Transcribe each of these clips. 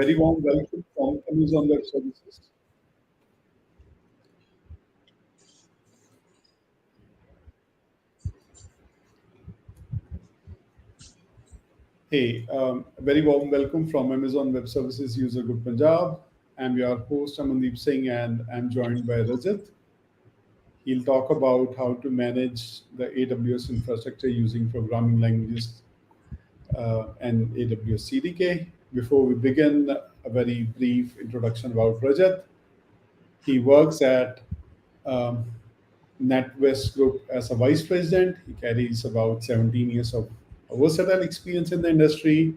very warm welcome from Amazon Web Services. Hey, a very warm welcome from Amazon Web Services User Group Punjab. I'm your host Amandeep Singh, and I'm joined by Rajat. He'll talk about how to manage the AWS infrastructure using programming languages and AWS CDK. Before we begin, a very brief introduction about Rajat. He works at um, NatWest Group as a vice president. He carries about 17 years of versatile experience in the industry,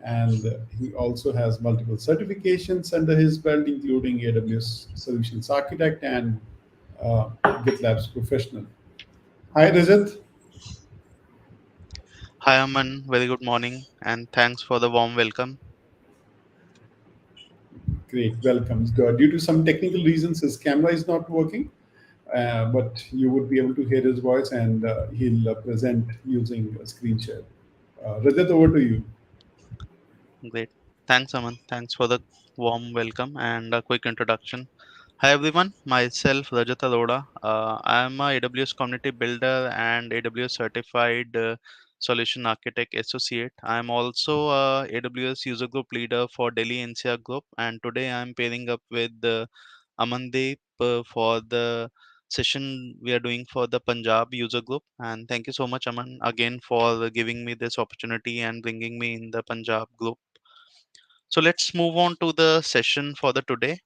and he also has multiple certifications under his belt, including AWS Solutions Architect and GitLab's professional. Hi, Rajat. Hi, Aman. Very good morning, and thanks for the warm welcome. Great, welcome. Due to some technical reasons, his camera is not working, but you would be able to hear his voice, and he'll present using a screen share. Rajat, over to you. Great. Thanks, Aman. Thanks for the warm welcome and a quick introduction. Hi, everyone. Myself, Rajat Arora. I am a AWS Community Builder and AWS Certified Solution Architect Associate. I am also a AWS User Group Leader for Delhi NCR Group, and today I am pairing up with Amandeep for the session we are doing for the Punjab user group. And thank you so much, Aman, again for giving me this opportunity and bringing me in the Punjab group. So let's move on to the session for the today.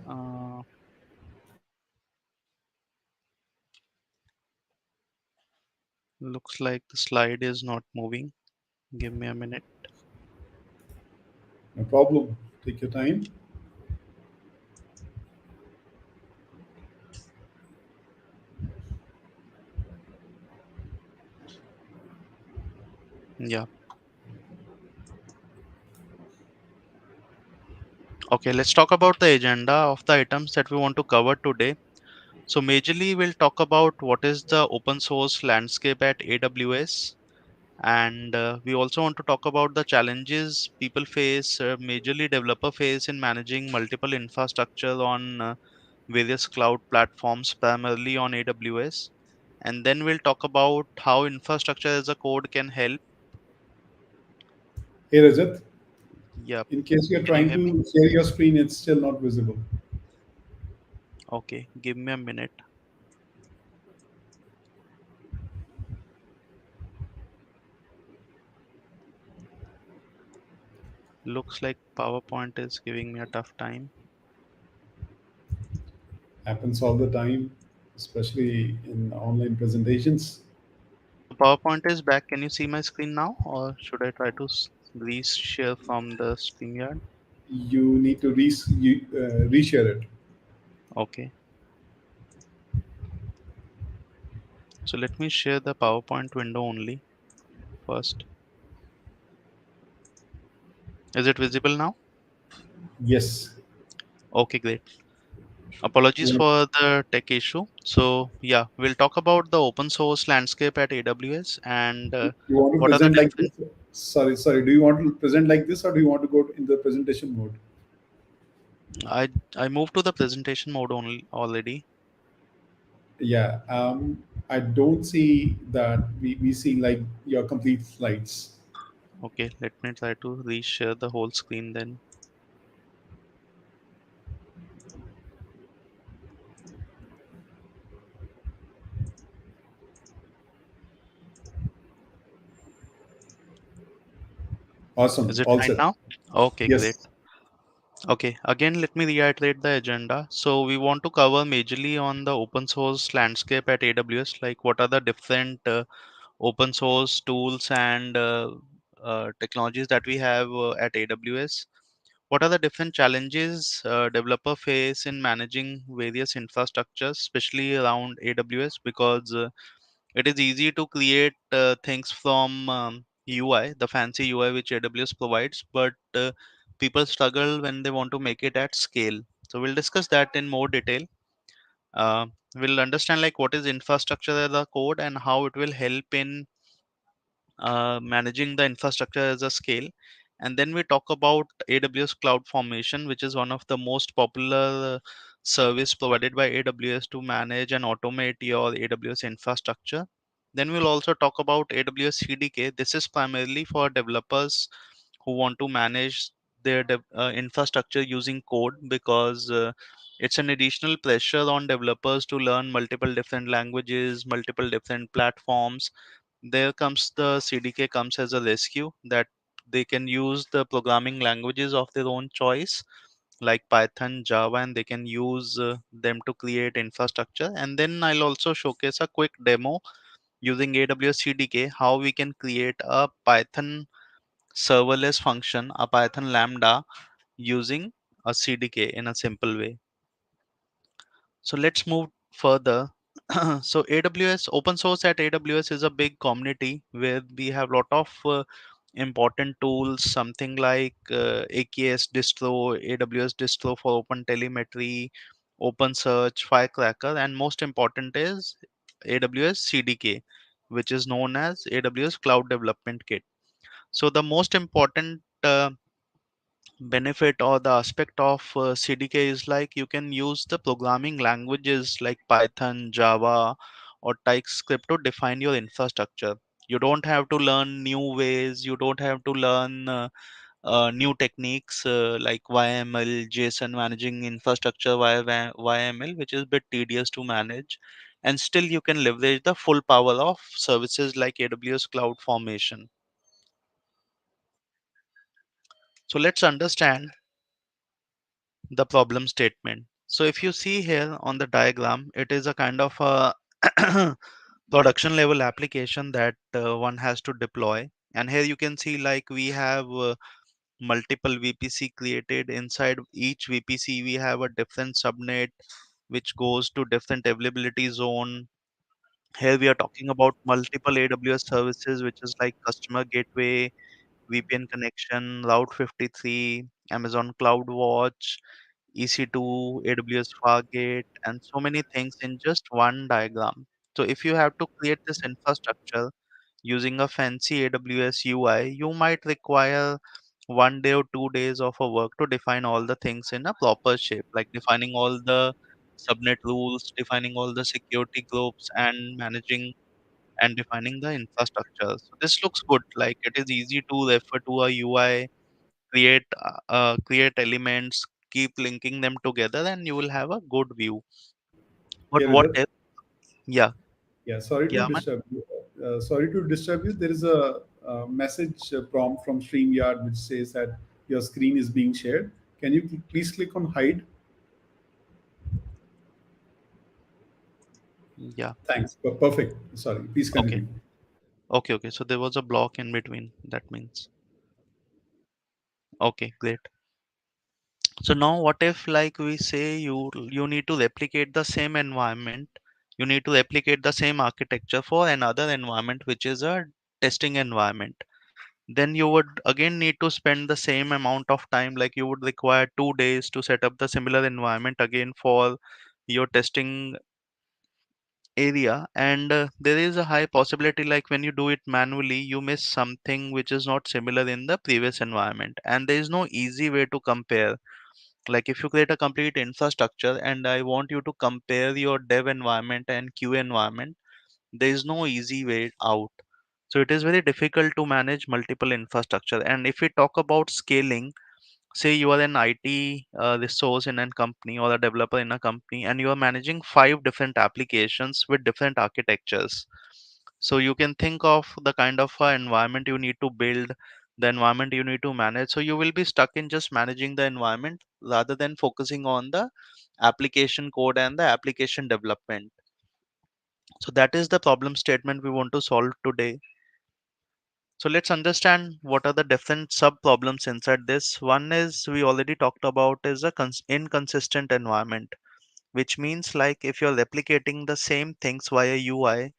Uh, Looks like the slide is not moving. Give me a minute. No problem. Take your time. Yeah. Okay, let's talk about the agenda of the items that we want to cover today. So majorly we'll talk about what is the open source landscape at AWS, and we also want to talk about the challenges people face, majorly developer face in managing multiple infrastructure on various cloud platforms, primarily on AWS. And then we'll talk about how infrastructure as a code can help. Hey, Rajat, Yep. in case you're Can you trying hear me? to share your screen, it's still not visible. Okay, give me a minute. Looks like PowerPoint is giving me a tough time. Happens all the time, especially in online presentations. So PowerPoint is back. Can you see my screen now, or should I try to reshare from the StreamYard? You need to reshare it. Okay, so let me share the PowerPoint window only first. Is it visible now? Yes. Okay, great. Apologies You for the tech issue. So yeah, we'll talk about the open source landscape at AWS and want to what are the present like different. this? Sorry. Do you want to present like this, or do you want to go in the presentation mode? I moved to the presentation mode only already. Yeah. I don't see that we see like your complete slides. Okay, let me try to reshare the whole screen then. Awesome. Is it All fine set. now? Okay, great. Yes. Okay, again, let me reiterate the agenda. So we want to cover majorly on the open source landscape at AWS, like what are the different open source tools and technologies that we have at AWS. What are the different challenges developer face in managing various infrastructures, especially around AWS, because it is easy to create things from UI, the fancy UI which AWS provides, but people struggle when they want to make it at scale. So we'll discuss that in more detail. Uh, we'll understand like what is infrastructure as a code and how it will help in managing the infrastructure as a scale. And then we talk about AWS CloudFormation, which is one of the most popular service provided by AWS to manage and automate your AWS infrastructure. Then we'll also talk about AWS CDK. This is primarily for developers who want to manage their infrastructure using code, because it's an additional pressure on developers to learn multiple different languages, multiple different platforms. There comes the CDK comes as a rescue, that they can use the programming languages of their own choice like Python, Java, and they can use them to create infrastructure. And then I'll also showcase a quick demo using AWS CDK how we can create a Python serverless function, a Python Lambda, using a CDK in a simple way. So let's move further. So AWS open source at AWS is a big community where we have lot of important tools, something like AKS distro, AWS distro for open telemetry, open search, Firecracker, and most important is AWS CDK, which is known as AWS Cloud Development Kit. So the most important benefit or the aspect of CDK is like you can use the programming languages like Python, Java, or TypeScript to define your infrastructure. You don't have to learn new ways. You don't have to learn new techniques like YML, JSON, managing infrastructure via YML, which is a bit tedious to manage. And still, you can leverage the full power of services like AWS CloudFormation. So let's understand the problem statement. So if you see here on the diagram, it is a kind of a production level application that one has to deploy. And here you can see like we have multiple VPC created. Inside each VPC, we have a different subnet which goes to different availability zone. Here we are talking about multiple AWS services, which is like customer gateway, VPN connection, Route 53, Amazon CloudWatch, EC2, AWS Fargate, and so many things in just one diagram. So if you have to create this infrastructure using a fancy AWS UI, you might require 1 day or 2 days of a work to define all the things in a proper shape, like defining all the subnet rules, defining all the security groups, and managing and defining the infrastructure. So this looks good, like it is easy to refer to a UI, create elements, keep linking them together, and you will have a good view. But Hey, what Rajat. if, yeah, Yeah, sorry to yeah, man, disturb you. Sorry to disturb you. There is a message prompt from StreamYard which says that your screen is being shared. Can you please click on hide? yeah, Thanks. Perfect. Sorry. Please okay, continue. okay. So there was a block in between. That means, okay, great. So now, what if like we say you need to replicate the same environment, you need to replicate the same architecture for another environment, which is a testing environment. Then you would again need to spend the same amount of time, like you would require 2 days to set up the similar environment again for your testing area. And there is a high possibility like when you do it manually you miss something which is not similar in the previous environment, and there is no easy way to compare. Like if you create a complete infrastructure and I want you to compare your dev environment and QA environment, there is no easy way out. So it is very difficult to manage multiple infrastructure. And if we talk about scaling, say you are an IT resource in a company or a developer in a company, and you are managing 5 different applications with different architectures. So you can think of the kind of environment you need to build, the environment you need to manage. So you will be stuck in just managing the environment rather than focusing on the application code and the application development. So that is the problem statement we want to solve today. So let's understand what are the different sub problems inside this. One is we already talked about is a inconsistent environment, which means like if you're replicating the same things via UI,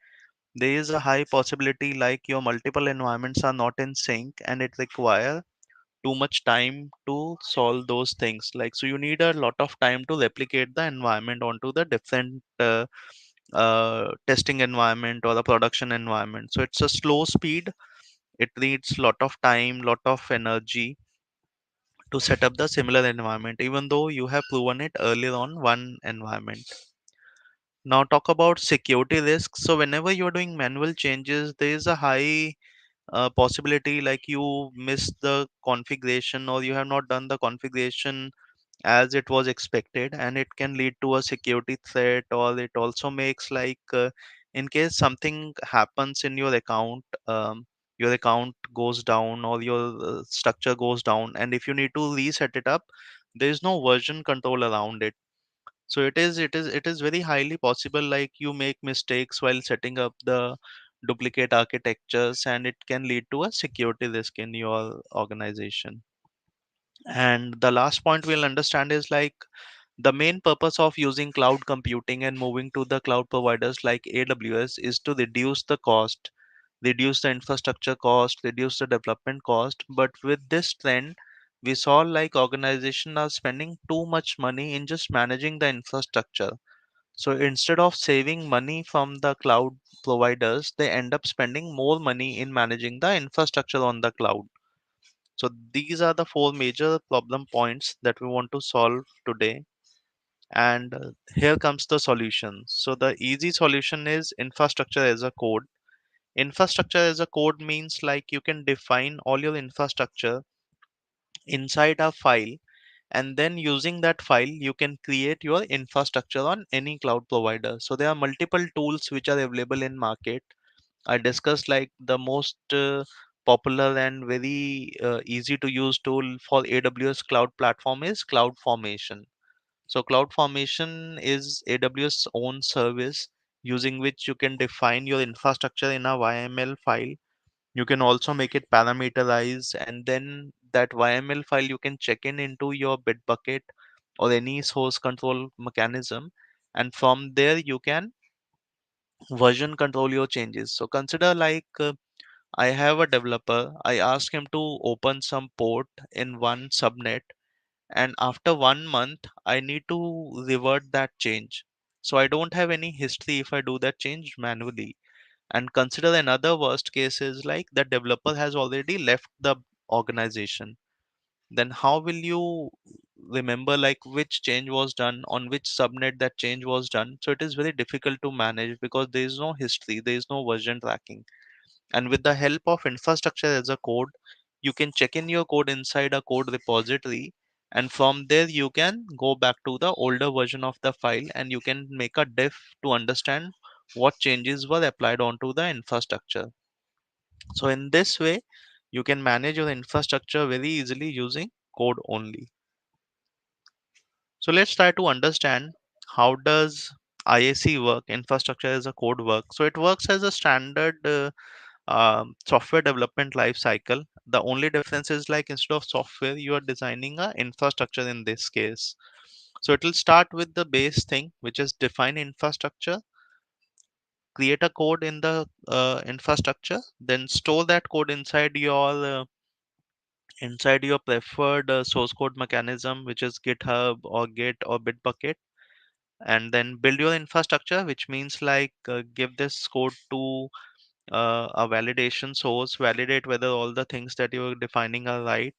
there is a high possibility like your multiple environments are not in sync and it require too much time to solve those things. Like, so you need a lot of time to replicate the environment onto the different testing environment or the production environment. So it's a slow speed. It needs lot of time, lot of energy to set up the similar environment, even though you have proven it earlier on one environment. Now talk about security risks. So whenever you're doing manual changes, there is a high possibility like you miss the configuration or you have not done the configuration as it was expected, and it can lead to a security threat. Or it also makes like in case something happens in your account goes down or your structure goes down, and if you need to reset it up, there is no version control around it. So it is very highly possible like you make mistakes while setting up the duplicate architectures, and it can lead to a security risk in your organization. And the last point we'll understand is like the main purpose of using cloud computing and moving to the cloud providers like AWS is to reduce the cost, reduce the infrastructure cost, reduce the development cost. But with this trend, we saw like organizations are spending too much money in just managing the infrastructure. So instead of saving money from the cloud providers, they end up spending more money in managing the infrastructure on the cloud. So these are the four major problem points that we want to solve today. And here comes the solution. So the easy solution is infrastructure as a code. Infrastructure as a code means like you can define all your infrastructure inside a file, and then using that file you can create your infrastructure on any cloud provider. So there are multiple tools which are available in market. I discussed like the most popular and very easy to use tool for AWS cloud platform is CloudFormation. So CloudFormation is AWS own service using which you can define your infrastructure in a YML file. You can also make it parameterized, and then that YML file you can check in into your Bitbucket or any source control mechanism, and from there you can version control your changes. So consider like I have a developer. I ask him to open some port in one subnet, and after 1 month, I need to revert that change. So I don't have any history if I do that change manually. And consider another worst case is like the developer has already left the organization. Then how will you remember like which change was done on which subnet that change was done? So it is very difficult to manage because there is no history, there is no version tracking. And with the help of infrastructure as a code, you can check in your code inside a code repository, and from there you can go back to the older version of the file and you can make a diff to understand what changes were applied onto the infrastructure. So in this way you can manage your infrastructure very easily using code only. So let's try to understand how does IAC work, infrastructure as a code work. So it works as a standard software development life cycle. The only difference is like instead of software, you are designing a infrastructure in this case. So it will start with the base thing, which is define infrastructure, create a code in the infrastructure, then store that code inside your preferred source code mechanism, which is GitHub or Git or Bitbucket, and then build your infrastructure, which means like give this code to a validation source, validate whether all the things that you're defining are right,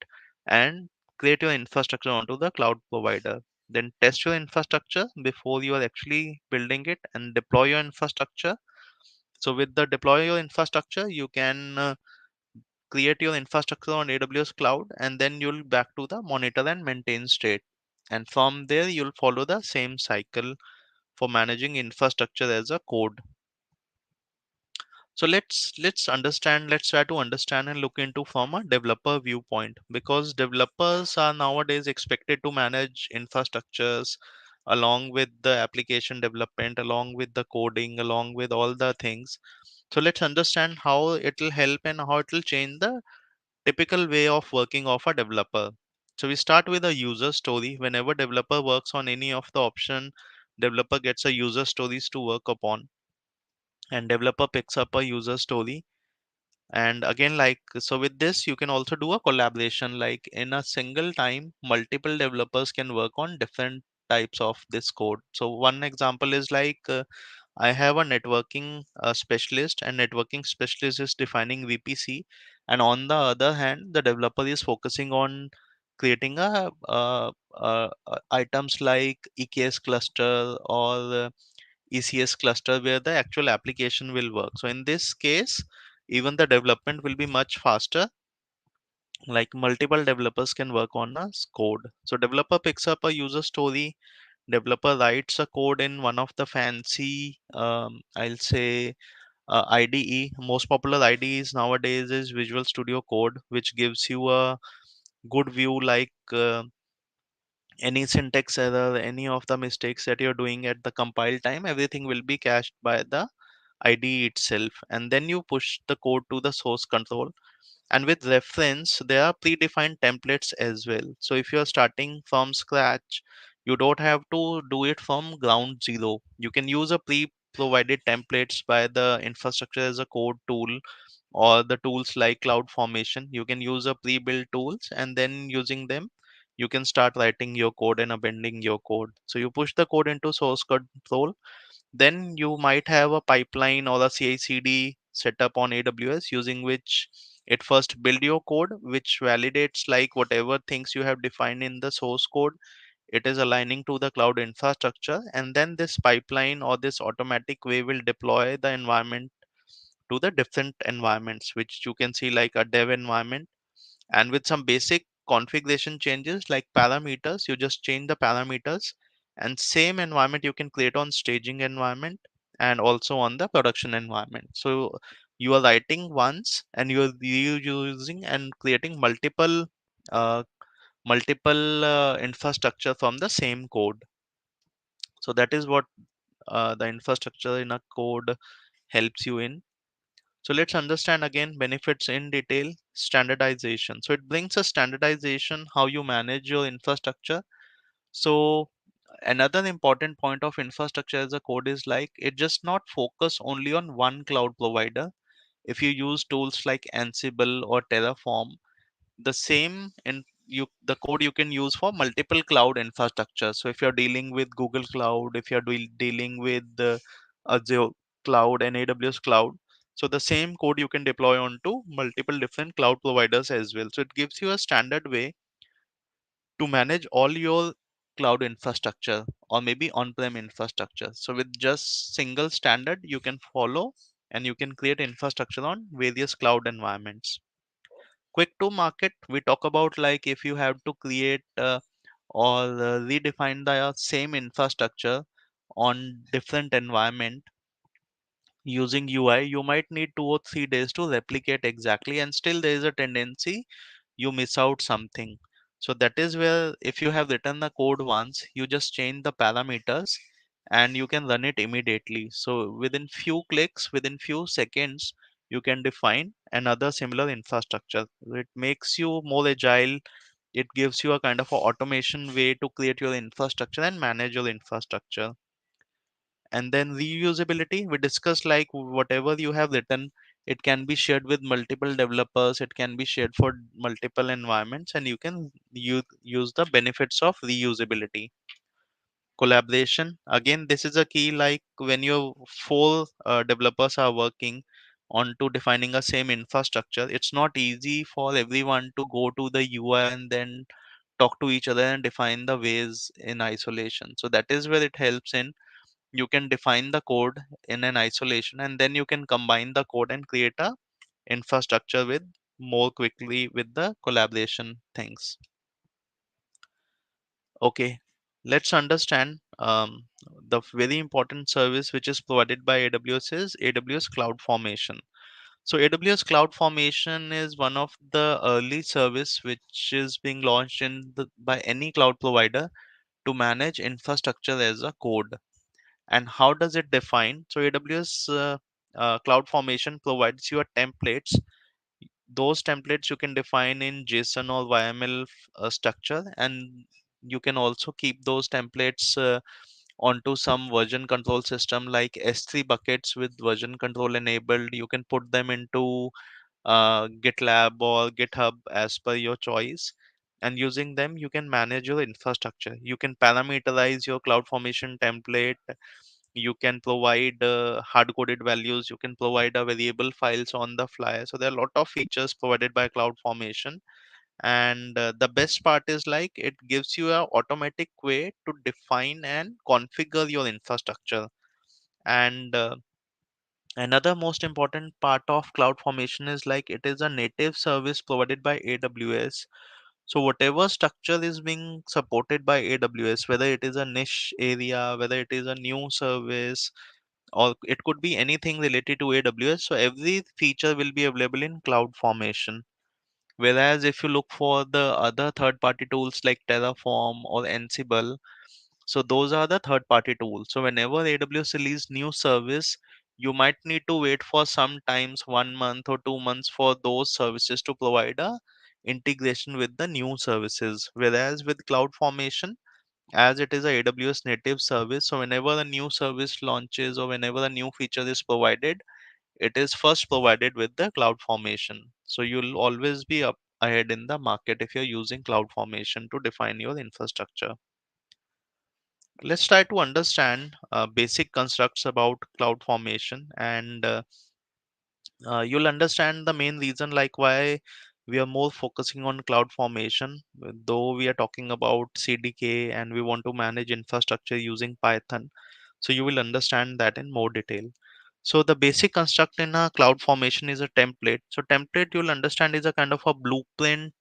and create your infrastructure onto the cloud provider. Then test your infrastructure before you are actually building it, and deploy your infrastructure. So with the deploy your infrastructure, you can create your infrastructure on AWS cloud, and then you'll back to the monitor and maintain state. And from there, you'll follow the same cycle for managing infrastructure as a code. So let's try to understand and look into from a developer viewpoint, because developers are nowadays expected to manage infrastructures along with the application development, along with the coding, along with all the things. So let's understand how it will help and how it will change the typical way of working of a developer. So we start with a user story. Whenever developer works on any of the option, developer gets a user stories to work upon, and developer picks up a user story, And again, like, so with this you can also do a collaboration, like in a single time multiple developers can work on different types of this code. So one example is like, I have a networking specialist, and networking specialist is defining VPC, and on the other hand, the developer is focusing on creating items like EKS cluster or ECS cluster where the actual application will work. So in this case, even the development will be much faster. Like multiple developers can work on a code. So developer picks up a user story, developer writes a code in one of the fancy, I'll say, IDE. Most popular IDEs nowadays is Visual Studio Code, which gives you a good view, like any syntax error, any of the mistakes that you're doing at the compile time, everything will be cached by the IDE itself. And then you push the code to the source control. And with reference, there are predefined templates as well. So if you're starting from scratch, you don't have to do it from ground zero. You can use a pre-provided templates by the infrastructure as a code tool, or the tools like CloudFormation. You can use a pre-built tools, and then using them you can start writing your code and appending your code. So you push the code into source control, then you might have a pipeline or a CI/CD setup on AWS, using which it first build your code, which validates like whatever things you have defined in the source code, it is aligning to the cloud infrastructure. And then this pipeline or this automatic way will deploy the environment to the different environments, which you can see like a dev environment. And with some basic configuration changes like parameters, you just change the parameters, and same environment you can create on staging environment and also on the production environment. So you are writing once and you are reusing and creating uh, multiple infrastructure from the same code. So that is what the infrastructure in a code helps you in. So let's understand again benefits in detail. Standardization. So it brings a standardization how you manage your infrastructure. So another important point of infrastructure as a code is like it just not focus only on one cloud provider. If you use tools like Ansible or Terraform, the same in you the code you can use for multiple cloud infrastructure. So if you're dealing with Google Cloud, if you're dealing with Azure Cloud and AWS Cloud, so the same code you can deploy onto multiple different cloud providers as well. So it gives you a standard way to manage all your cloud infrastructure or maybe on-prem infrastructure. So with just single standard you can follow, and you can create infrastructure on various cloud environments. Quick to market, we talk about like if you have to create or redefine the same infrastructure on different environment using UI, you might need 2 or 3 days to replicate exactly, and still there is a tendency you miss out something. So that is where if you have written the code once, you just change the parameters and you can run it immediately. So within few clicks, within few seconds, you can define another similar infrastructure. It makes you more agile. It gives you a kind of a automation way to create your infrastructure and manage your infrastructure. And then reusability, we discussed like whatever you have written, it can be shared with multiple developers, it can be shared for multiple environments, and you can use the benefits of reusability. Collaboration, again this is a key, like when your four developers are working on to defining a same infrastructure, it's not easy for everyone to go to the UI and then talk to each other and define the ways in isolation. So that is where it helps in, you can define the code in an isolation, and then you can combine the code and create a infrastructure with more quickly with the collaboration things. Okay, let's understand the very important service which is provided by AWS is AWS CloudFormation. So AWS CloudFormation is one of the early service which is being launched by any cloud provider to manage infrastructure as a code. And how does it define? So AWS CloudFormation provides you a templates. Those templates you can define in JSON or YML structure, and you can also keep those templates onto some version control system like S3 buckets with version control enabled. You can put them into GitLab or GitHub as per your choice. And using them, you can manage your infrastructure. You can parameterize your CloudFormation template. You can provide hard-coded values. You can provide a variable files on the fly. So there are a lot of features provided by CloudFormation. And the best part is like it gives you a automatic way to define and configure your infrastructure. And another most important part of CloudFormation is like it is a native service provided by AWS. So whatever structure is being supported by AWS, whether it is a niche area, whether it is a new service, or it could be anything related to AWS, so every feature will be available in CloudFormation. Whereas if you look for the other third party tools like Terraform or Ansible, so those are the third party tools. So whenever AWS release new service, you might need to wait for sometimes 1 month or 2 months for those services to provide a integration with the new services. Whereas with CloudFormation, as it is a AWS native service, so whenever a new service launches or whenever a new feature is provided, it is first provided with the CloudFormation. So you'll always be up ahead in the market if you're using CloudFormation to define your infrastructure. Let's try to understand basic constructs about CloudFormation, and you'll understand the main reason like why we are more focusing on CloudFormation, though we are talking about CDK and we want to manage infrastructure using Python. So you will understand that in more detail. So the basic construct in a CloudFormation is a template. So template, you'll understand, is a kind of a blueprint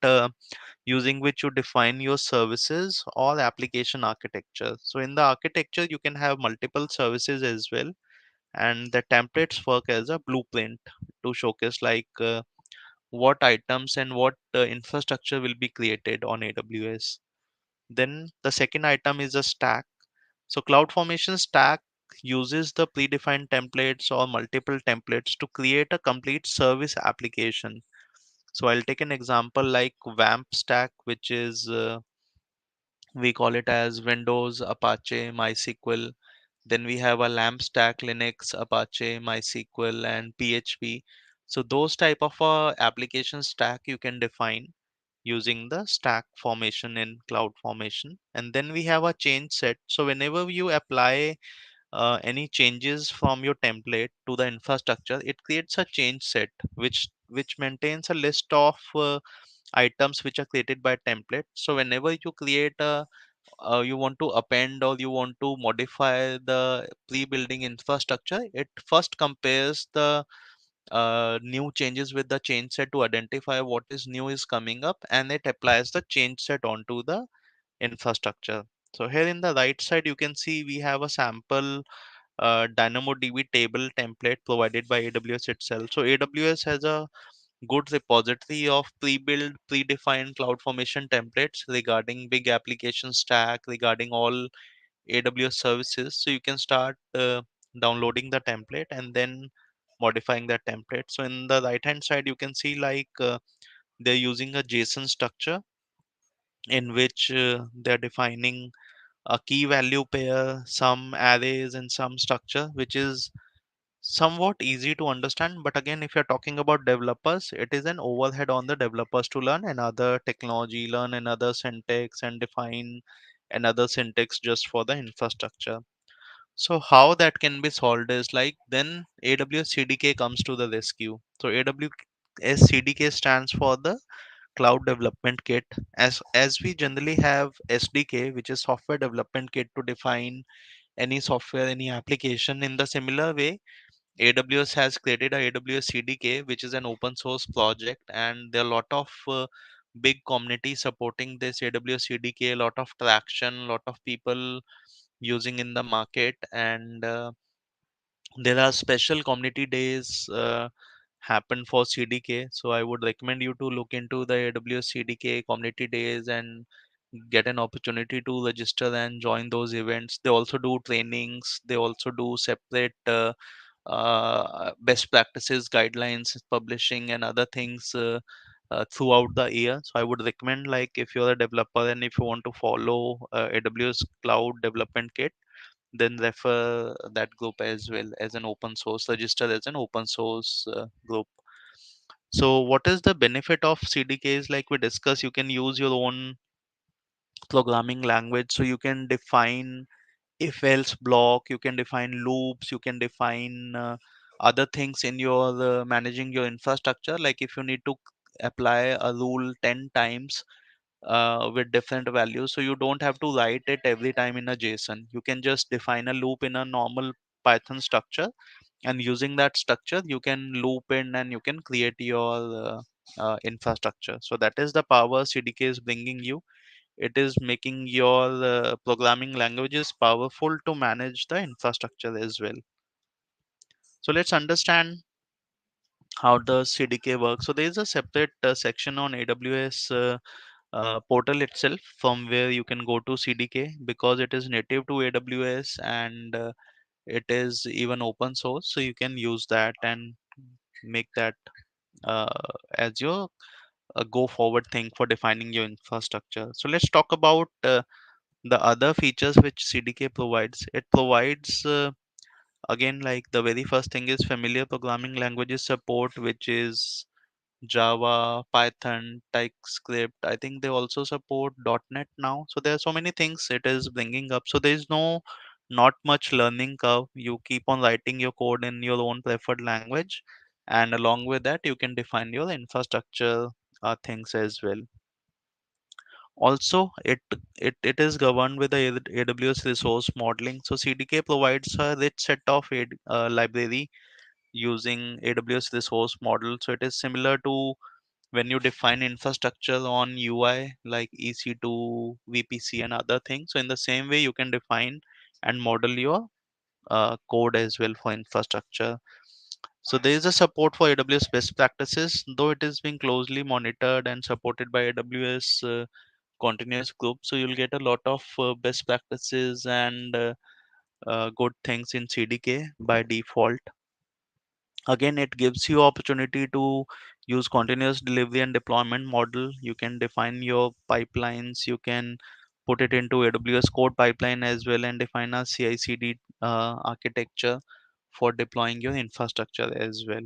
using which you define your services or application architecture. So in the architecture, you can have multiple services as well, and the templates work as a blueprint to showcase like what items and what infrastructure will be created on AWS. Then the second item is a stack. So CloudFormation stack uses the predefined templates or multiple templates to create a complete service application. So I'll take an example like WAMP stack, which is we call it as Windows, Apache, MySQL. Then we have a LAMP stack, Linux, Apache, MySQL, and PHP. So those type of application stack you can define using the stack formation in CloudFormation. And then we have a change set. So whenever you apply any changes from your template to the infrastructure, it creates a change set which maintains a list of items which are created by template. So whenever you create a you want to append or you want to modify the pre-building infrastructure, it first compares the new changes with the change set to identify what is new is coming up, and it applies the change set onto the infrastructure. So here in the right side you can see we have a sample DynamoDB table template provided by AWS itself. So AWS has a good repository of pre-built, predefined CloudFormation templates regarding big application stack, regarding all AWS services. So you can start downloading the template and then modifying that template. So in the right hand side, you can see like they're using a JSON structure in which they're defining a key value pair, some arrays, and some structure, which is somewhat easy to understand. But again, if you're talking about developers, it is an overhead on the developers to learn another technology, learn another syntax, and define another syntax just for the infrastructure. So how that can be solved is like then AWS CDK comes to the rescue. So AWS CDK stands for the Cloud Development Kit. As we generally have SDK, which is Software Development Kit, to define any software, any application. In the similar way, AWS has created a AWS CDK, which is an open source project, and there are a lot of big community supporting this AWS CDK, a lot of traction, a lot of people using in the market, and there are special community days happen for CDK. So I would recommend you to look into the AWS CDK community days and get an opportunity to register and join those events. They also do trainings. They also do separate best practices, guidelines, publishing, and other things throughout the year. So I would recommend, like, if you're a developer and if you want to follow AWS Cloud Development Kit, then refer that group as well as an open source, register as an open source group. So what is the benefit of CDKs? Like we discussed, you can use your own programming language. So you can define if else block, you can define loops, you can define other things in your managing your infrastructure. Like if you need to apply a rule 10 times with different values, so you don't have to write it every time in a JSON. You can just define a loop in a normal Python structure, and using that structure you can loop in and you can create your infrastructure. So that is the power CDK is bringing you. It is making your programming languages powerful to manage the infrastructure as well. So let's understand how the CDK works. So there is a separate section on AWS portal itself from where you can go to CDK, because it is native to AWS, and it is even open source. So you can use that and make that uh, as your go forward thing for defining your infrastructure. So let's talk about the other features which CDK provides. It provides again, like the very first thing is familiar programming languages support, which is Java, Python, TypeScript. I think they also support .NET now. So there are so many things it is bringing up. So there is not much learning curve. You keep on writing your code in your own preferred language, and along with that, you can define your infrastructure things as well. Also, it is governed with the AWS resource modeling. So CDK provides a rich set of library using AWS resource model. So it is similar to when you define infrastructure on UI like EC2, VPC, and other things. So in the same way, you can define and model your code as well for infrastructure. So there is a support for AWS best practices, though it is being closely monitored and supported by AWS continuous group. So you'll get a lot of best practices and good things in CDK by default. Again, it gives you opportunity to use continuous delivery and deployment model. You can define your pipelines, you can put it into AWS code pipeline as well, and define a CI/CD architecture for deploying your infrastructure as well.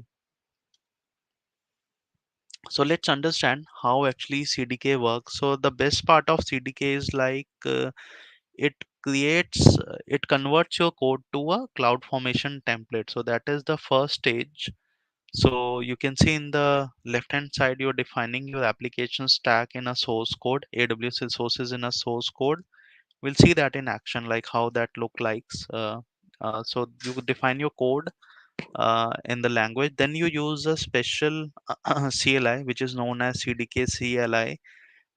So let's understand how actually CDK works. So the best part of CDK is like it it converts your code to a CloudFormation template. So that is the first stage. So you can see in the left hand side, you're defining your application stack in a source code, AWS resources in a source code. We'll see that in action, like how that look likes. So you could define your code in the language. Then you use a special CLI, which is known as CDK CLI,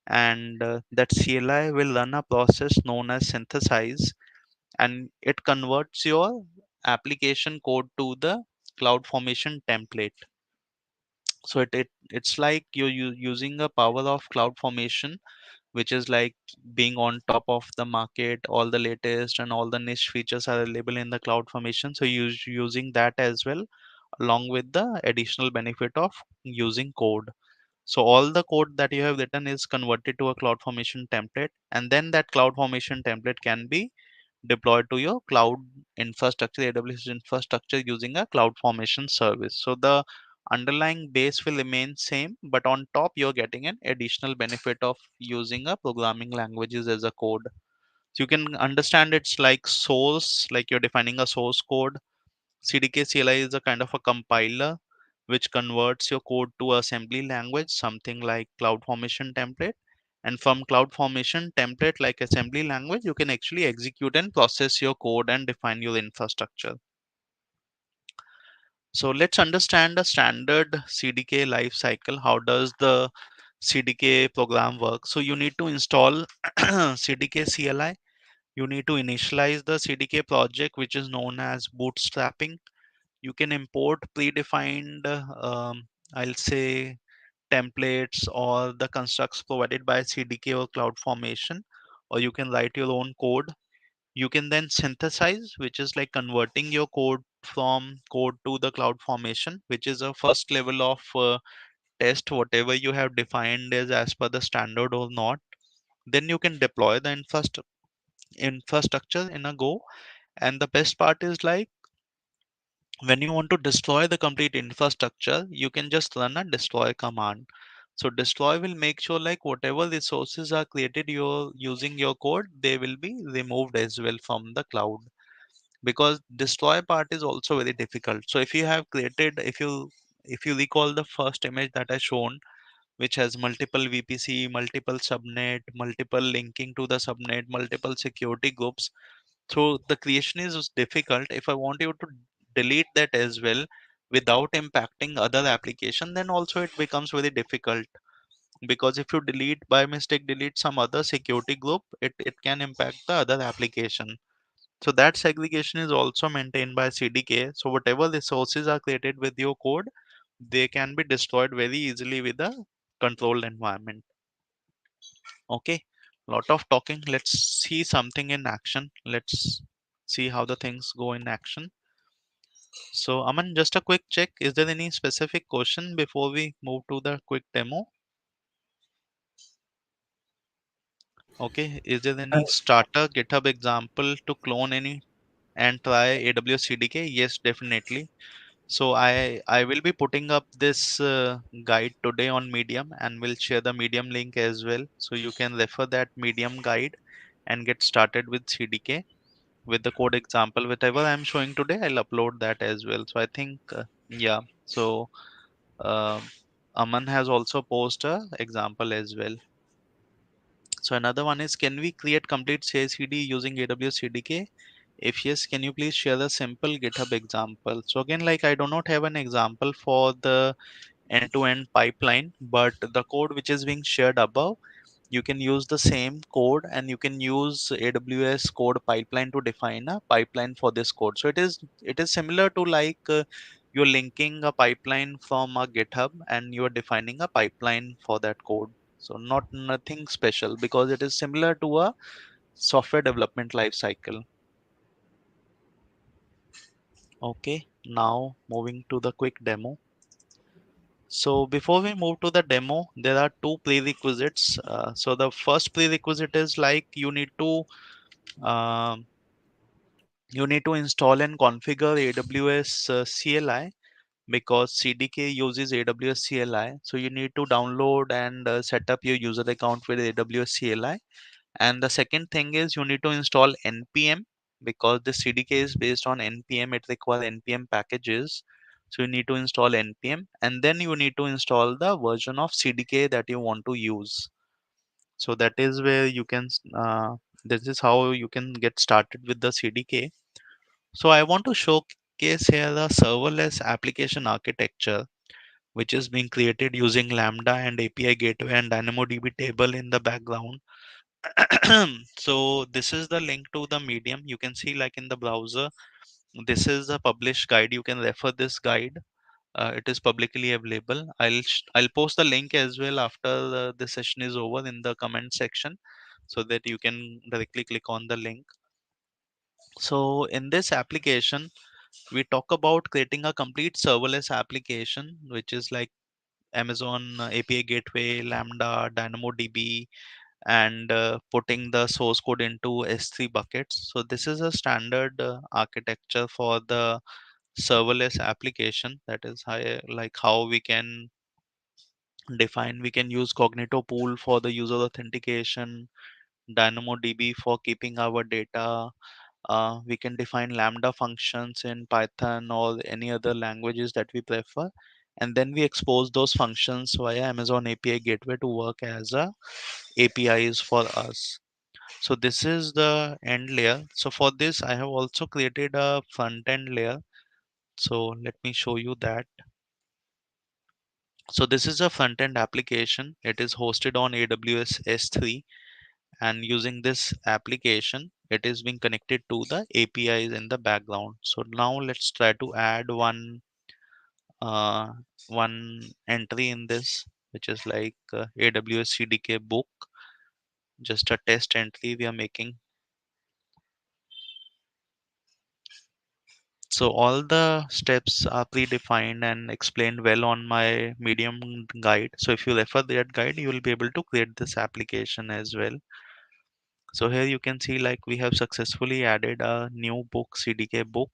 and that CLI will run a process known as synthesize, and it converts your application code to the CloudFormation template. So it's like you're using a power of CloudFormation, which is like being on top of the market. All the latest and all the niche features are available in the CloudFormation. So using that as well, along with the additional benefit of using code. So all the code that you have written is converted to a CloudFormation template, and then that CloudFormation template can be deployed to your cloud infrastructure, AWS infrastructure, using a CloudFormation service. So the underlying base will remain same, but on top you're getting an additional benefit of using a programming languages as a code. So you can understand it's like source, like you're defining a source code. CDK CLI is a kind of a compiler which converts your code to assembly language, something like CloudFormation template. And from CloudFormation template, like assembly language, you can actually execute and process your code and define your infrastructure. So let's understand the standard CDK life cycle. How does the CDK program work? So you need to install CDK CLI. You need to initialize the CDK project, which is known as bootstrapping. You can import predefined, I'll say, templates or the constructs provided by CDK or CloudFormation, or you can write your own code. You can then synthesize, which is like converting your code from code to the CloudFormation, which is a first level of test whatever you have defined as per the standard or not. Then you can deploy the infrastructure in a go. And the best part is like When you want to destroy the complete infrastructure, you can just run a destroy command. So destroy will make sure like whatever resources are created you're using your code, they will be removed as well from the cloud, because destroy part is also very difficult. So if you have created, if you recall the first image that I shown, which has multiple VPC, multiple subnet, multiple linking to the subnet, multiple security groups. So the creation is difficult. If I want you to delete that as well without impacting other application, then also it becomes very difficult, because if you delete by mistake, delete some other security group, it can impact the other application. So that segregation is also maintained by CDK. So whatever resources are created with your code, they can be destroyed very easily with a controlled environment. Okay, lot of talking. Let's see something in action. Let's see how the things go in action. So Aman, just a quick check. Is there any specific question before we move to the quick demo? Okay, is there any starter GitHub example to clone any and try AWS CDK? Yes, definitely. So I will be putting up this guide today on Medium, and will share the Medium link as well. So you can refer that Medium guide and get started with CDK with the code example. Whatever I'm showing today, I'll upload that as well. So I think, yeah. So uh, Aman has also posted a example as well. So another one is, can we create complete CI/CD using AWS CDK? If yes, can you please share a simple GitHub example? So again, like I do not have an example for the end-to-end pipeline, but the code which is being shared above, you can use the same code and you can use AWS code pipeline to define a pipeline for this code. So it is similar to like you're linking a pipeline from a GitHub and you're defining a pipeline for that code. So not nothing special, because it is similar to a software development life cycle. Okay, now moving to the quick demo. So before we move to the demo, there are two prerequisites. So the first prerequisite is like um you need to install and configure AWS CLI, because CDK uses AWS CLI. So you need to download and set up your user account with AWS CLI. And the second thing is you need to install npm, because the CDK is based on npm. It requires npm packages. So you need to install npm, and then you need to install the version of CDK that you want to use. So that is where you can this is how you can get started with the CDK. So I want to showcase here the serverless application architecture, which is being created using Lambda and API gateway and DynamoDB table in the background. So this is the link to the Medium. You can see like in the browser, this is a published guide. You can refer this guide. It is publicly available. I'll post the link as well after the session is over in the comment section, so that you can directly click on the link. So in this application, we talk about creating a complete serverless application, which is like Amazon API gateway, Lambda, DynamoDB, and putting the source code into S3 buckets. So this is a standard architecture for the serverless application. That is like how we can define. We can use Cognito pool for the user authentication, DynamoDB for keeping our data. We can define Lambda functions in Python or any other languages that we prefer. And then we expose those functions via Amazon API Gateway to work as a APIs for us. So this is the end layer. So for this, I have also created a front end layer. So let me show you that. So this is a front end application. It is hosted on AWS S3, and using this application, it is being connected to the APIs in the background. So now let's try to add uh, one entry in this, which is like AWS CDK book, just a test entry we are making. So all the steps are predefined and explained well on my Medium guide. So if you refer that guide, you will be able to create this application as well. So here you can see like we have successfully added a new book, CDK book.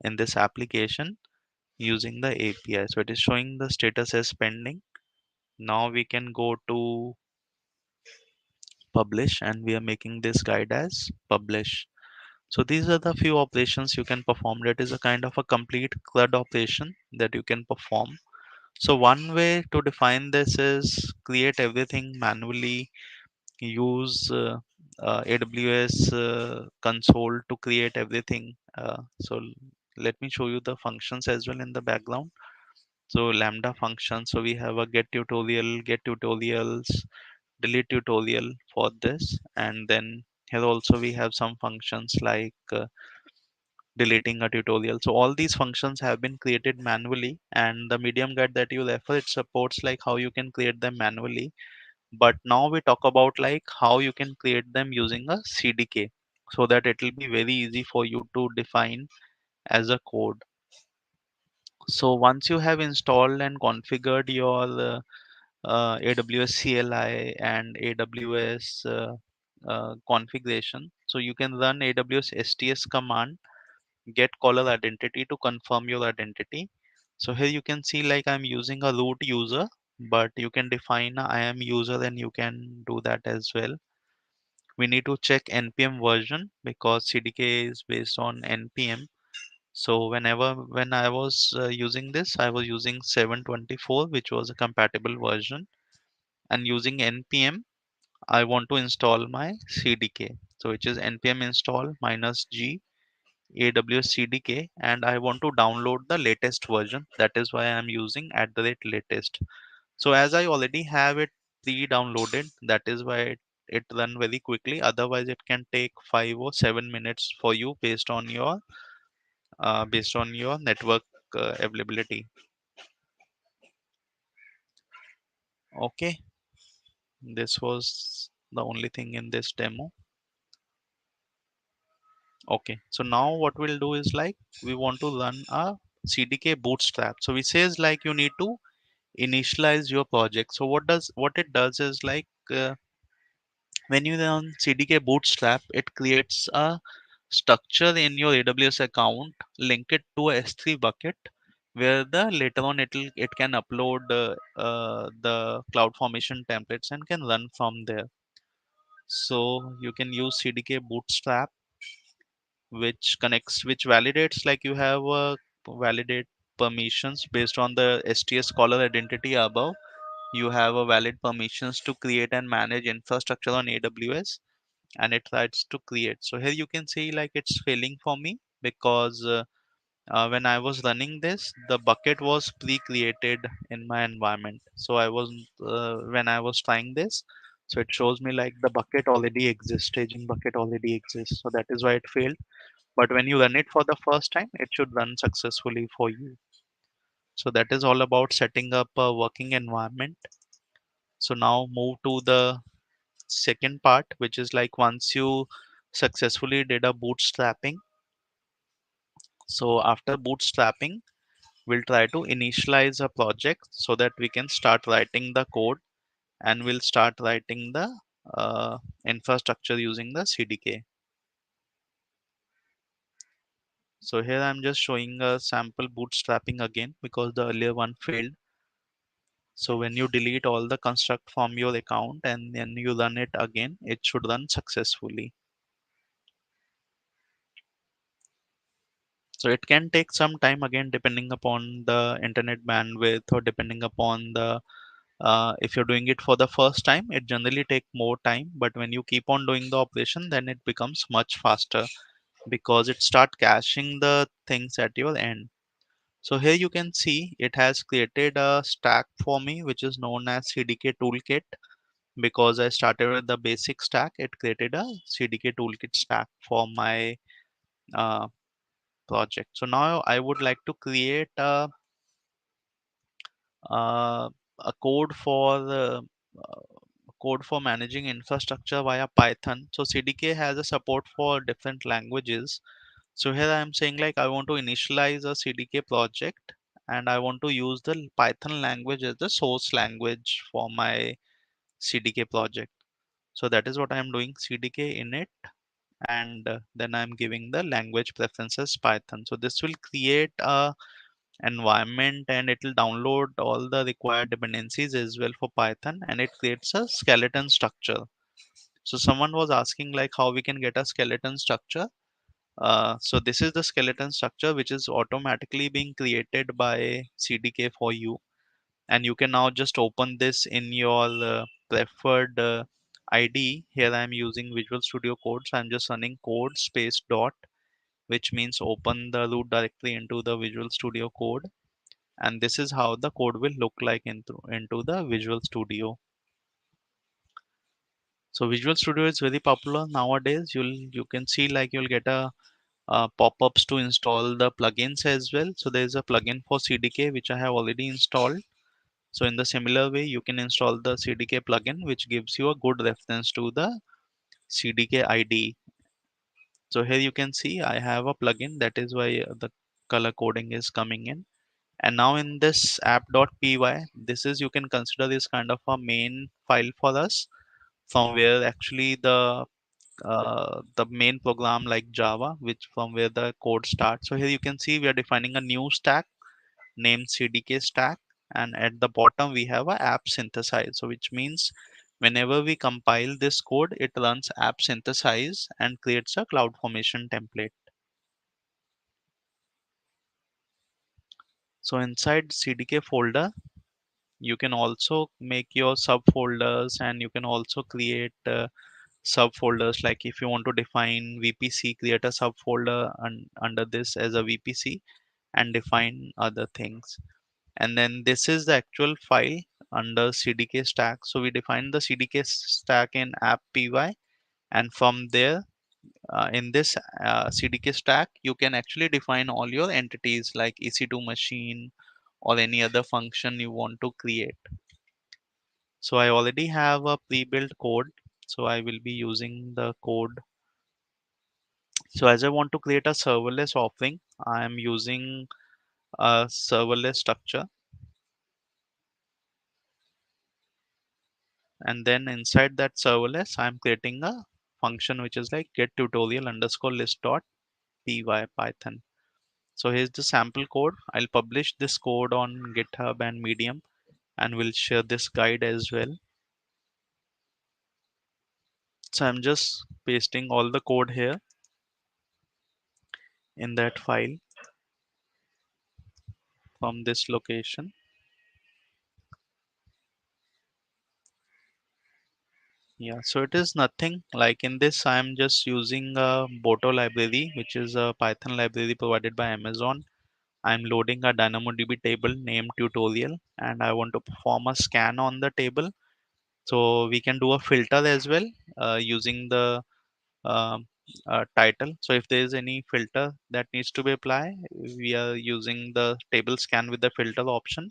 in this application using the API. So it is showing the status as pending. Now we can go to publish, and we are making this guide as publish. So these are the few operations you can perform. That is a kind of a complete CRUD operation that you can perform. So one way to define this is create everything manually, use AWS console to create everything. Let me show you the functions as well in the background. So Lambda function. So we have a get tutorial, get tutorials, delete tutorial for this, and then here also we have some functions like deleting a tutorial. So all these functions have been created manually, and the medium guide that you refer, it supports like how you can create them manually. But now we talk about like how you can create them using a CDK, so that it will be very easy for you to define as a code. So once you have installed and configured your AWS CLI and AWS configuration, so you can run AWS STS command get caller identity to confirm your identity. So here you can see like I'm using a root user, but you can define a I am user and you can do that as well. We need to check npm version because CDK is based on npm. So when I was using this, I was using 724, which was a compatible version, and using npm I want to install my CDK. So which is npm install -g AWS CDK, and I want to download the latest version. That is why I'm using @latest. So as I already have it pre-downloaded, that is why it run very quickly. Otherwise, it can take 5 or 7 minutes for you based on your network availability. Okay, this was the only thing in this demo. Okay, so now what we'll do is like we want to run a CDK bootstrap. So we says like you need to initialize your project. So what it does is like when you run CDK bootstrap, it creates a structure in your AWS account, link it to a S3 bucket, where the later on it can upload the CloudFormation templates and can run from there. So you can use CDK bootstrap, which validates like you have validate permissions based on the STS caller identity above. You have a valid permissions to create and manage infrastructure on AWS, and it tries to create. So here you can see like it's failing for me because when I was running this, the bucket was pre-created in my environment. So I was when I was trying this, so it shows me like the bucket already exists, staging bucket already exists. So that is why it failed. But when you run it for the first time, it should run successfully for you. So that is all about setting up a working environment. So now move to the second part, which is like once you successfully did a bootstrapping. So after bootstrapping, we'll try to initialize a project so that we can start writing the code, and we'll start writing the infrastructure using the CDK. So here I'm just showing a sample bootstrapping again because the earlier one failed. So when you delete all the construct from your account and then you run it again, it should run successfully. So it can take some time again, depending upon the internet bandwidth or depending upon the if you're doing it for the first time, it generally take more time. But when you keep on doing the operation, then it becomes much faster because it start caching the things at your end. So here you can see it has created a stack for me, which is known as CDK toolkit. Because I started with the basic stack, it created a CDK toolkit stack for my uh, project. So now I would like to create uh, a code for managing infrastructure via Python. So CDK has a support for different languages. So here I am saying like I want to initialize a CDK project and I want to use the Python language as the source language for my CDK project. So that is what I am doing, CDK init and then I'm giving the language preferences Python. So this will create a environment and it will download all the required dependencies as well for Python, and it creates a skeleton structure. So someone was asking like how we can get a skeleton structure. So this is the skeleton structure which is automatically being created by CDK for you, and you can now just open this in your preferred ID. Here I am using Visual Studio Code, so I'm just running code space dot, which means open the root directory into the Visual Studio Code, and this is how the code will look like into the Visual Studio. So Visual Studio is very popular nowadays. You can see like you'll get a pop-ups to install the plugins as well. So there is a plugin for CDK which I have already installed. So in the similar way, you can install the CDK plugin which gives you a good reference to the CDK ID. So here you can see I have a plugin, that is why the color coding is coming in. And now in this app.py, this is, you can consider this kind of a main file for us, from where actually the main program like Java, which from where the code starts. So here you can see we are defining a new stack named CDK stack, and at the bottom we have a app synthesize. So which means whenever we compile this code, it runs app synthesize and creates a CloudFormation template. So inside CDK folder, you can also make your subfolders, and you can also create subfolders. Like if you want to define VPC, create a subfolder under this as a VPC and define other things. And then this is the actual file under CDK stack. So we define the CDK stack in app.py, and from there in this CDK stack, you can actually define all your entities like EC2 machine or any other function you want to create. So I already have a pre-built code, so I will be using the code. So as I want to create a serverless offering, I am using a serverless structure, and then inside that serverless I'm creating a function which is like get tutorial underscore list dot py Python. So here's the sample code. I'll publish this code on GitHub and Medium, and we'll share this guide as well. So I'm just pasting all the code here in that file from this location. Yeah, so it is nothing like in this. I'm just using a Boto library, which is a Python library provided by Amazon. I'm loading a DynamoDB table named tutorial, and I want to perform a scan on the table. So we can do a filter as well using the um, title. So if there is any filter that needs to be applied, we are using the table scan with the filter option.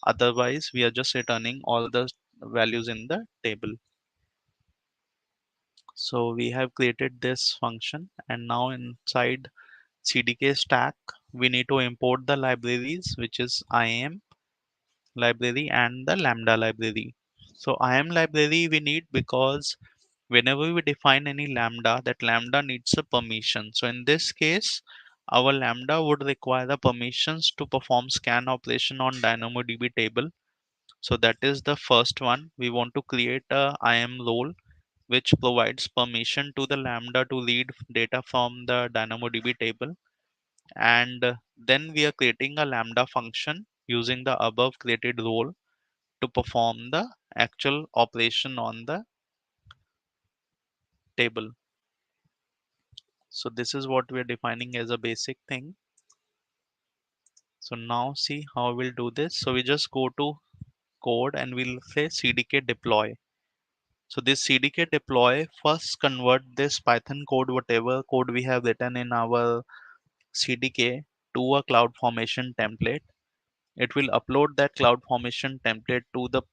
Otherwise, we are just returning all the values in the table. So we have created this function, and now inside CDK stack, we need to import the libraries, which is IAM library and the Lambda library. So IAM library we need because whenever we define any Lambda, that Lambda needs a permission. So in this case, our Lambda would require the permissions to perform scan operation on DynamoDB table. So that is the first one. We want to create a IAM role which provides permission to the Lambda to read data from the DynamoDB table. And then we are creating a Lambda function using the above created role to perform the actual operation on the table. So this is what we are defining as a basic thing. So now see how we'll do this. So we just go to code and we'll say CDK deploy. So this CDK deploy first convert this Python code, whatever code we have written in our CDK, to a CloudFormation template. It will upload that CloudFormation template to the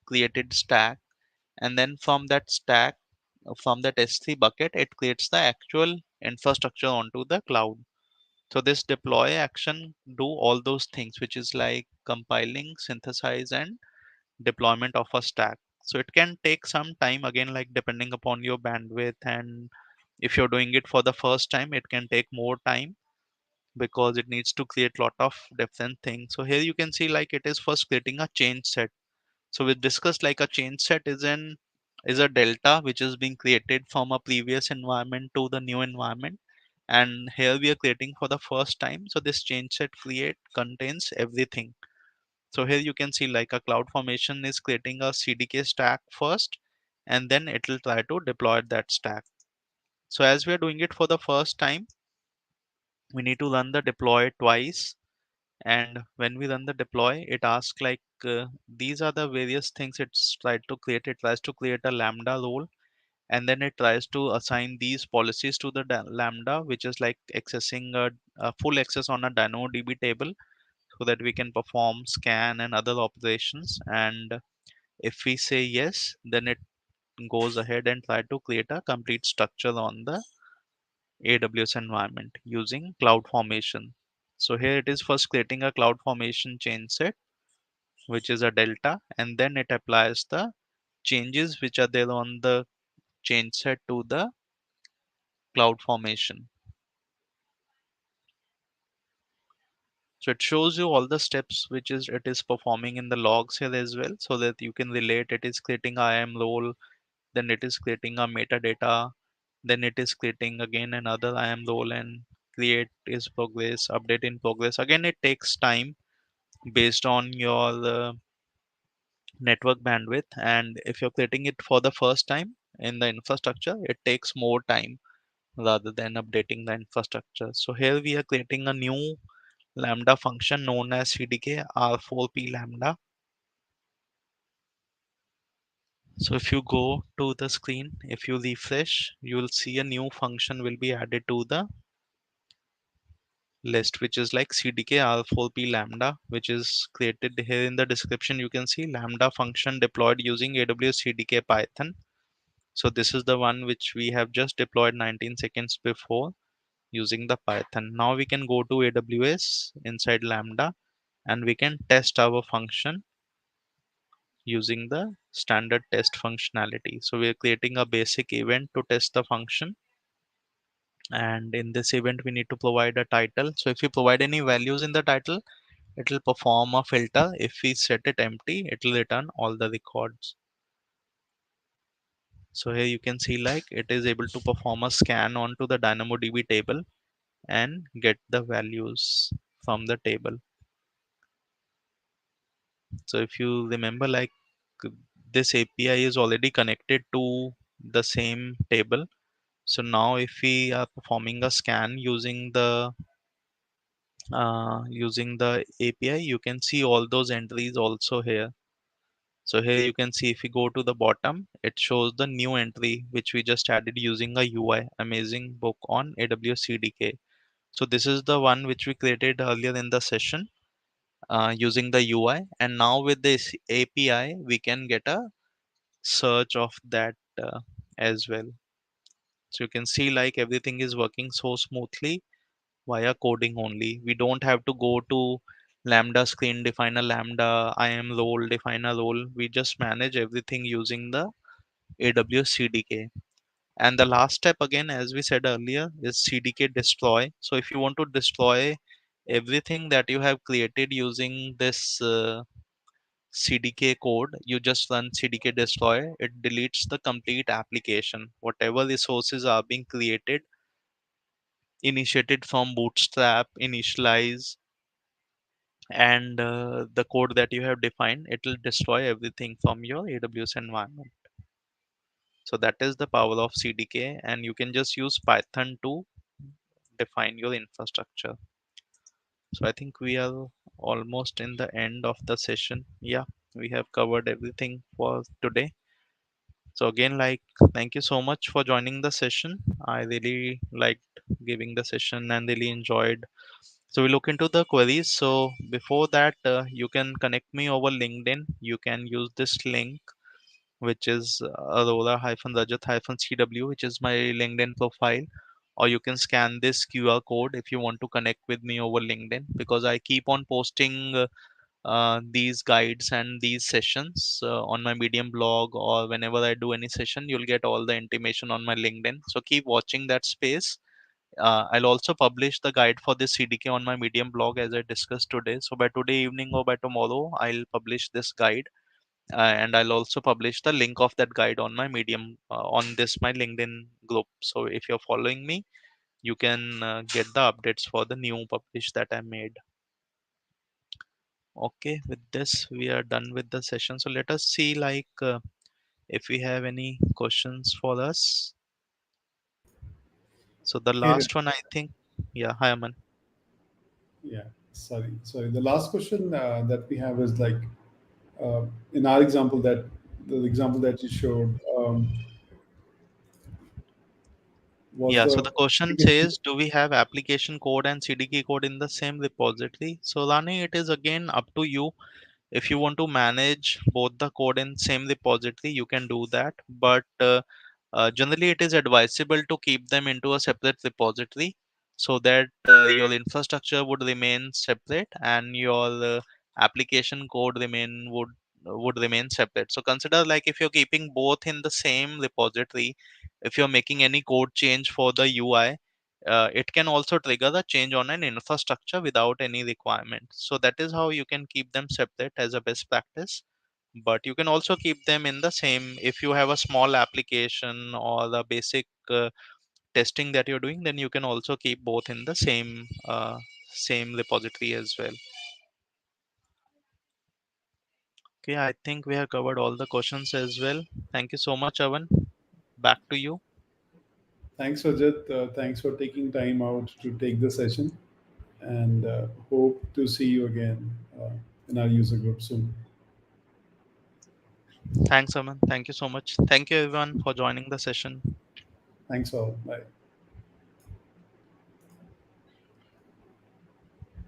created stack, and then from that stack, from that S3 bucket, it creates the actual infrastructure onto the cloud. So this deploy action do all those things, which is like compiling, synthesize, and deployment of a stack. So it can take some time again, like depending upon your bandwidth and If you're doing it for the first time, it can take more time because it needs to create lot of different things. So here you can see like it is first creating a change set. So we discussed like a change set is a delta which is being created from a previous environment to the new environment, and here we are creating for the first time. So this change set create contains everything. So here you can see like a CloudFormation is creating a CDK stack first, and then it will try to deploy that stack. So as we are doing it for the first time, we need to run the deploy twice. And when we run the deploy, it asks like these are the various things it's tried to create. It tries to create a Lambda role, and then it tries to assign these policies to the Lambda, which is like accessing a full access on a DynamoDB table, so that we can perform scan and other operations. And if we say yes, then it goes ahead and try to create a complete structure on the AWS environment using CloudFormation. So here it is first creating a CloudFormation change set, which is a delta, and then it applies the changes which are there on the change set to the CloudFormation. So it shows you all the steps which is it is performing in the logs here as well, so that you can relate. It is creating a IAM role, then it is creating a metadata, then it is creating again another IAM role, and create is progress, update in progress. Again, it takes time based on your network bandwidth, and if you're creating it for the first time in the infrastructure, it takes more time rather than updating the infrastructure. So here we are creating a new Lambda function known as CDK R4P Lambda. So if you go to the screen, if you refresh, you will see a new function will be added to the list, which is like CDK R4P Lambda, which is created here in the description. You can see Lambda function deployed using AWS CDK Python. So this is the one which we have just deployed 19 seconds before using the Python. Now we can go to AWS inside Lambda, and we can test our function using the standard test functionality. So we are creating a basic event to test the function, and in this event we need to provide a title. So if you provide any values in the title, it will perform a filter. If we set it empty, it will return all the records. So here you can see like it is able to perform a scan onto the DynamoDB table and get the values from the table. So if you remember, like this API is already connected to the same table. So now if we are performing a scan using the API, you can see all those entries also here. So here you can see if we go to the bottom, it shows the new entry which we just added using a UI, amazing book on AWS CDK. So this is the one which we created earlier in the session using the UI, and now with this API we can get a search of that as well. So you can see like everything is working so smoothly via coding only. We don't have to go to Lambda screen, define a Lambda, IAM role, define a role. We just manage everything using the AWS CDK. And the last step, again, as we said earlier, is CDK destroy. So if you want to destroy everything that you have created using this CDK code, you just run CDK destroy. It deletes the complete application. Whatever resources are being created, initiated from Bootstrap, initialize, and the code that you have defined, it will destroy everything from your AWS environment. So that is the power of CDK, and you can just use Python to define your infrastructure. So I think we are almost in the end of the session. Yeah, we have covered everything for today. So again, like, thank you so much for joining the session. I really liked giving the session and really enjoyed. So we look into the queries. So before that, you can connect me over LinkedIn. You can use this link, which is Aurora-Rajat-CW, which is my LinkedIn profile. Or you can scan this QR code if you want to connect with me over LinkedIn, because I keep on posting these guides and these sessions on my Medium blog, or whenever I do any session, you'll get all the intimation on my LinkedIn. So keep watching that space. I'll also publish the guide for this CDK on my Medium blog as I discussed today. So by today evening or by tomorrow, I'll publish this guide, and I'll also publish the link of that guide on my Medium on this my LinkedIn group. So if you're following me, you can get the updates for the new publish that I made. Okay, with this we are done with the session. So let us see if we have any questions for us. So the Hey, last one, I think, yeah, hi Aman. yeah, sorry. The last question that we have is like uh, in our example that the example that you showed was Yeah, so the the question application. says, do we have application code and CDK code in the same repository? So Rani, it is again up to you. If you want to manage both the code in same repository, you can do that, but generally it is advisable to keep them into a separate repository, so that your infrastructure would remain separate and your application code would remain separate. So consider, like, if you're keeping both in the same repository, if you're making any code change for the UI, it can also trigger the change on an infrastructure without any requirement. So that is how you can keep them separate as a best practice. But you can also keep them in the same. If you have a small application or the basic testing that you're doing, then you can also keep both in the same repository as well. Okay, I think we have covered all the questions as well. Thank you so much, Avan. Back to you. Thanks, Rajat. Thanks for taking time out to take the session, and hope to see you again in our user group soon. Thanks, Aman. Thank you so much. Thank you everyone for joining the session. Thanks all. Bye.